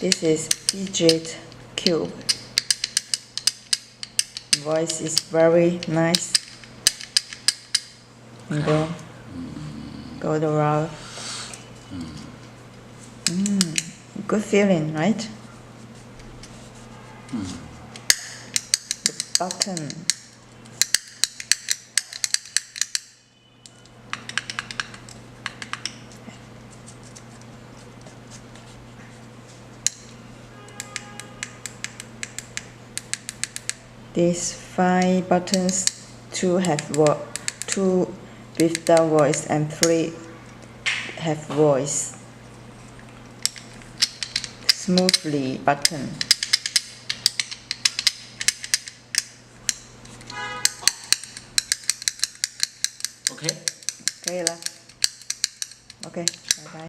This is fidget cube. Voice is very nice. And go around. Good feeling, right? The button. These 5 buttons, 2 without voice and 3 have voice. Smoothly button. OK。可以了。OK。